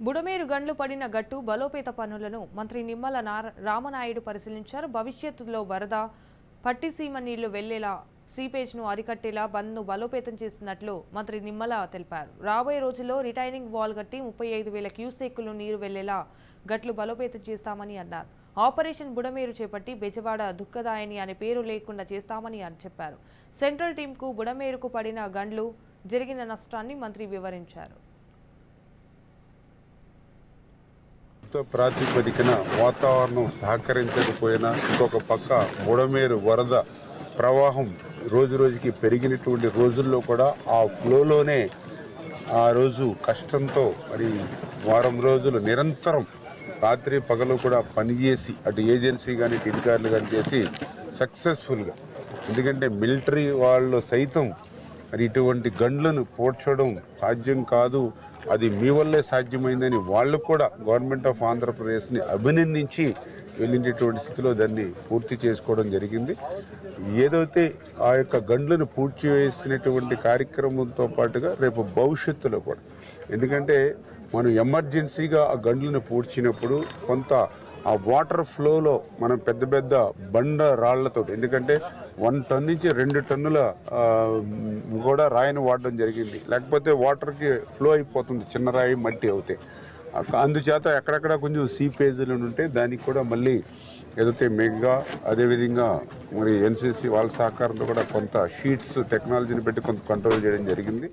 బుడమేరు గండ్లు పడిన గట్టు బలోపేత పనులను మంత్రి నిమ్మల రామనాయుడు పరిశీలించారు. భవిష్యత్తులో వరద పట్టిసీమ నీళ్లు వెళ్లేలా సీపేజ్ను అరికట్టేలా బంద్ను బలోపేతం చేసినట్లు మంత్రి నిమ్మల తెలిపారు. రాబోయే రోజుల్లో రిటైనింగ్ వాల్ కట్టి 35,000 క్యూసెక్కులు నీరు వెళ్లేలా గట్లు బలోపేతం చేస్తామని అన్నారు. ఆపరేషన్ బుడమేరు చేపట్టి బెజవాడ దుఃఖదాయని అనే పేరు లేకుండా చేస్తామని చెప్పారు. సెంట్రల్ టీంకు బుడమేరుకు పడిన గండ్లు జరిగిన నష్టాన్ని మంత్రి వివరించారు. ప్రాతిపదికన వాతావరణం సహకరించకపోయినా ఇంకొక పక్క బుడమేరు వరద ప్రవాహం రోజు రోజుకి పెరిగినటువంటి రోజుల్లో కూడా ఆ ఫ్లోలోనే ఆ రోజు కష్టంతో మరి వారం రోజులు నిరంతరం రాత్రి పగలు కూడా పనిచేసి అటు ఏజెన్సీ కానీ ఇటు అధికారులు కానీ చేసి సక్సెస్ఫుల్గా, ఎందుకంటే మిలిటరీ వాళ్ళు సైతం మరి ఇటువంటి గండ్లను పోడ్చడం సాధ్యం కాదు, అది మీ వల్లే సాధ్యమైందని వాళ్ళు కూడా గవర్నమెంట్ ఆఫ్ ఆంధ్రప్రదేశ్ని అభినందించి వెళ్ళినటువంటి స్థితిలో దాన్ని పూర్తి చేసుకోవడం జరిగింది. ఏదైతే ఆ యొక్క గండ్లను పూడ్చి వేసినటువంటి కార్యక్రమంతో పాటుగా రేపు భవిష్యత్తులో కూడా, ఎందుకంటే మనం ఎమర్జెన్సీగా ఆ గండ్లను పూడ్చినప్పుడు కొంత ఆ వాటర్ ఫ్లోలో మనం పెద్ద పెద్ద బండ రాళ్లతో, ఎందుకంటే 1 టన్ నుంచి 2 టన్నుల కూడా రాయిని వాడడం జరిగింది. లేకపోతే వాటర్కి ఫ్లో అయిపోతుంది, చిన్న రాయి మట్టి అవుతాయి. అందుచేత ఎక్కడెక్కడ కొంచెం సీపేజీలు ఉంటే దానికి కూడా మళ్ళీ ఏదైతే మెగా అదేవిధంగా మరి ఎన్సీసీ వాళ్ళ సహకారంతో కూడా కొంత షీట్స్ టెక్నాలజీని పెట్టి కొంత కంట్రోల్ చేయడం జరిగింది.